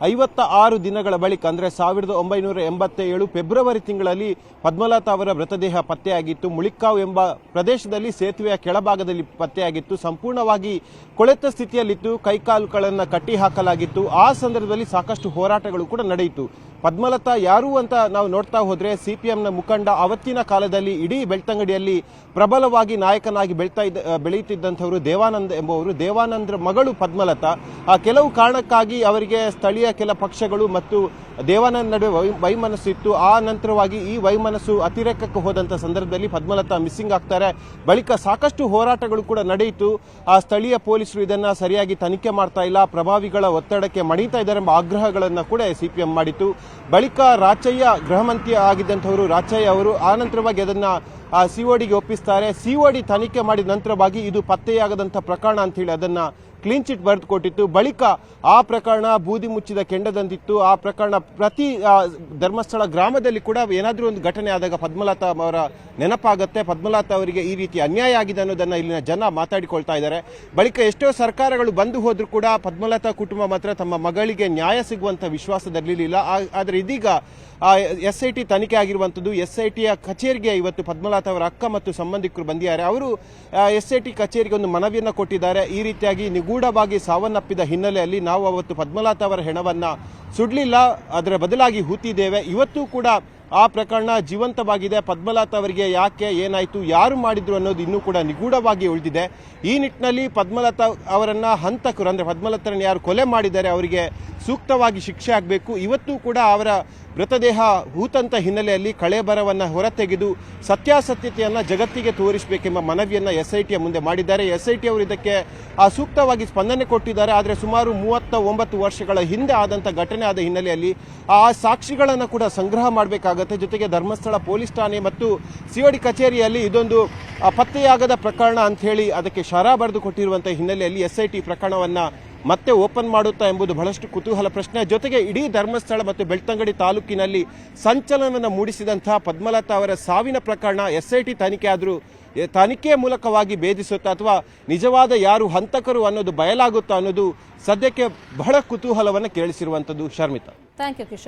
56 ದಿನಗಳ ಬಳಿಕ ಅಂದ್ರೆ 1987 ಫೆಬ್ರವರಿ ತಿಂಗಳಲ್ಲಿ ಪದ್ಮಲತಾ ಅವರ ಮೃತದೇಹ ಪತ್ತೆಯಾಗಿತ್ತು. ಮುಳಿಕ್ಕಾವ್ ಎಂಬ ಪ್ರದೇಶದಲ್ಲಿ ಸೇತುವೆಯ ಕೆಳಭಾಗದಲ್ಲಿ ಪತ್ತೆಯಾಗಿತ್ತು. ಸಂಪೂರ್ಣವಾಗಿ ಕೊಳೆತ ಸ್ಥಿತಿಯಲ್ಲಿತ್ತು. ಕೈಕಾಲುಗಳನ್ನು ಕಟ್ಟಿ ಹಾಕಲಾಗಿತ್ತು. ಆ ಸಂದರ್ಭದಲ್ಲಿ ಸಾಕಷ್ಟು ಹೋರಾಟಗಳು ಕೂಡ ನಡೆಯಿತು. ಪದ್ಮಲತಾ ಯಾರು ಅಂತ ನಾವು ನೋಡ್ತಾ ಹೋದ್ರೆ CPMನ ಮುಖಂಡ, ಅವತ್ತಿನ ಕಾಲದಲ್ಲಿ ಇಡೀ ಬೆಳ್ತಂಗಡಿಯಲ್ಲಿ ಪ್ರಬಲವಾಗಿ ನಾಯಕನಾಗಿ ಬೆಳೆಯುತ್ತಿದ್ದಂಥವರು ದೇವಾನಂದ್ ಎಂಬುವರು. ದೇವಾನಂದ್ರ ಮಗಳು ಪದ್ಮಲತಾ. ಕೆಲವು ಕಾರಣಕ್ಕಾಗಿ ಅವರಿಗೆ ಸ್ಥಳೀಯ ಕೆಲ ಪಕ್ಷಗಳು ಮತ್ತು ದೇವಾನಂದ್ ನಡುವೆ ವೈಮನಸ್ಸು ಇತ್ತು. ಆ ನಂತರವಾಗಿ ಈ ವೈಮನಸ್ಸು ಅತಿರೇಕಕ್ಕೆ ಹೋದಂತ ಸಂದರ್ಭದಲ್ಲಿ ಪದ್ಮಲತಾ ಮಿಸ್ಸಿಂಗ್ ಆಗ್ತಾರೆ. ಬಳಿಕ ಸಾಕಷ್ಟು ಹೋರಾಟಗಳು ಕೂಡ ನಡೆಯಿತು. ಆ ಸ್ಥಳೀಯ ಪೊಲೀಸರು ಇದನ್ನ ಸರಿಯಾಗಿ ತನಿಖೆ ಮಾಡ್ತಾ ಇಲ್ಲ, ಪ್ರಭಾವಿಗಳ ಒತ್ತಡಕ್ಕೆ ಮಣಿತಾ ಇದ್ದಾರೆ ಎಂಬ ಆಗ್ರಹಗಳನ್ನ ಕೂಡ CPM ಮಾಡಿತು. ಬಳಿಕ ರಾಚಯ್ಯ ಗೃಹ ಮಂತ್ರಿ ಆಗಿದ್ದಂಥವರು ರಾಚಯ್ಯ ಅವರು ಆನಂತರವಾಗಿ ಅದನ್ನ CODಗೆ ಒಪ್ಪಿಸ್ತಾರೆ. COD ತನಿಖೆ ಮಾಡಿದ ನಂತರವಾಗಿ ಇದು ಪತ್ತೆಯಾಗದಂಥ ಪ್ರಕರಣ ಅಂತ ಹೇಳಿ ಅದನ್ನ ಕ್ಲೀನ್ ಚಿಟ್ ಬರೆದು ಕೊಟ್ಟಿತ್ತು. ಬಳಿಕ ಆ ಪ್ರಕರಣ ಬೂದಿ ಮುಚ್ಚಿದ ಕೆಂಡದಂತಿತ್ತು. ಆ ಪ್ರಕರಣ ಪ್ರತಿ ಧರ್ಮಸ್ಥಳ ಗ್ರಾಮದಲ್ಲಿ ಕೂಡ ಏನಾದರೂ ಒಂದು ಘಟನೆ ಆದಾಗ ಪದ್ಮಲತಾ ಅವರ ನೆನಪಾಗುತ್ತೆ. ಪದ್ಮಲತಾ ಅವರಿಗೆ ಈ ರೀತಿ ಅನ್ಯಾಯ ಆಗಿದೆ ಅನ್ನೋದನ್ನ ಇಲ್ಲಿನ ಜನ ಮಾತಾಡಿಕೊಳ್ತಾ ಇದ್ದಾರೆ. ಬಳಿಕ ಎಷ್ಟೋ ಸರ್ಕಾರಗಳು ಬಂದು ಹೋದ್ರೂ ಕೂಡ ಪದ್ಮಲತಾ ಕುಟುಂಬ ಮಾತ್ರ ತಮ್ಮ ಮಗಳಿಗೆ ನ್ಯಾಯ ಸಿಗುವಂತ ವಿಶ್ವಾಸದಲ್ಲಿರಲಿಲ್ಲ. ಆದರೆ ಇದೀಗ SIT ತನಿಖೆ ಆಗಿರುವಂತದ್ದು. SITಯ ಕಚೇರಿಗೆ ಇವತ್ತು ಪದ್ಮಲತಾ ಅವರ ಅಕ್ಕ ಮತ್ತು ಸಂಬಂಧಿಕರು ಬಂದಿದ್ದಾರೆ. ಅವರು SIT ಕಚೇರಿಗೆ ಒಂದು ಮನವಿಯನ್ನ ಕೊಟ್ಟಿದ್ದಾರೆ. ಈ ರೀತಿಯಾಗಿ ನಿಗೂಢವಾಗಿ ಸಾವನ್ನಪ್ಪಿದ ಹಿನ್ನೆಲೆಯಲ್ಲಿ ನಾವು ಅವತ್ತು ಪದ್ಮಲತಾ ಅವರ ಹೆಣವನ್ನ ಸುಡಲಿಲ್ಲ, ಅದರ ಬದಲಾಗಿ ಹೂತಿದ್ದೇವೆ. ಇವತ್ತು ಕೂಡ ಆ ಪ್ರಕರಣ ಜೀವಂತವಾಗಿದೆ. ಪದ್ಮಲತಾ ಅವರಿಗೆ ಯಾಕೆ, ಏನಾಯ್ತು, ಯಾರು ಮಾಡಿದ್ರು ಅನ್ನೋದು ಇನ್ನೂ ಕೂಡ ನಿಗೂಢವಾಗಿ ಉಳಿದಿದೆ. ಈ ನಿಟ್ಟಿನಲ್ಲಿ ಪದ್ಮಲತಾ ಅವರನ್ನ ಹಂತಕರು ಅಂದ್ರೆ ಪದ್ಮಲತಾರನ್ನ ಯಾರು ಕೊಲೆ ಮಾಡಿದ್ದಾರೆ ಅವರಿಗೆ ಸೂಕ್ತವಾಗಿ ಶಿಕ್ಷೆ ಆಗಬೇಕು. ಇವತ್ತು ಕೂಡ ಅವರ ಮೃತದೇಹ ಹೂತಂತ ಹಿನ್ನೆಲೆಯಲ್ಲಿ ಕಳೇಬರವನ್ನ ಹೊರತೆಗೆದು ಸತ್ಯಾಸತ್ಯತೆಯನ್ನ ಜಗತ್ತಿಗೆ ತೋರಿಸಬೇಕೆಂಬ ಮನವಿಯನ್ನ SITಯ ಮುಂದೆ ಮಾಡಿದ್ದಾರೆ. SIT ಅವರು ಇದಕ್ಕೆ ಸೂಕ್ತವಾಗಿ ಸ್ಪಂದನೆ ಕೊಟ್ಟಿದ್ದಾರೆ. ಆದರೆ ಸುಮಾರು 39 ವರ್ಷಗಳ ಹಿಂದೆ ಆದಂತ ಘಟನೆ ಆದ ಹಿನ್ನೆಲೆಯಲ್ಲಿ ಆ ಸಾಕ್ಷಿಗಳನ್ನು ಕೂಡ ಸಂಗ್ರಹ ಮಾಡಬೇಕಾಗುತ್ತೆ. ಜೊತೆಗೆ ಧರ್ಮಸ್ಥಳ ಪೊಲೀಸ್ ಠಾಣೆ ಮತ್ತು COD ಕಚೇರಿಯಲ್ಲಿ ಇದೊಂದು ಪತ್ತೆಯಾಗದ ಪ್ರಕರಣ ಅಂತ ಹೇಳಿ ಅದಕ್ಕೆ ಶರ ಬರೆದು ಕೊಟ್ಟಿರುವಂತಹ ಹಿನ್ನೆಲೆಯಲ್ಲಿ SIT ಪ್ರಕರಣವನ್ನ ಮತ್ತೆ ಓಪನ್ ಮಾಡುತ್ತಾ ಎಂಬುದು ಬಹಳಷ್ಟು ಕುತೂಹಲ ಪ್ರಶ್ನೆ. ಜೊತೆಗೆ ಇಡೀ ಧರ್ಮಸ್ಥಳ ಮತ್ತು ಬೆಳ್ತಂಗಡಿ ತಾಲೂಕಿನಲ್ಲಿ ಸಂಚಲನ ಮೂಡಿಸಿದಂತಹ ಪದ್ಮಲತಾ ಅವರ ಸಾವಿನ ಪ್ರಕರಣ SIT ತನಿಖೆ ಆದರೂ ತನಿಖೆಯ ಮೂಲಕವಾಗಿ ಭೇದಿಸುತ್ತಾ ಅಥವಾ ನಿಜವಾದ ಯಾರು ಹಂತಕರು ಅನ್ನೋದು ಬಯಲಾಗುತ್ತಾ ಅನ್ನೋದು ಸದ್ಯಕ್ಕೆ ಬಹಳ ಕುತೂಹಲವನ್ನು ಕೇಳಿಸಿರುವಂಥದ್ದು. Sharmita, thank you Kishan.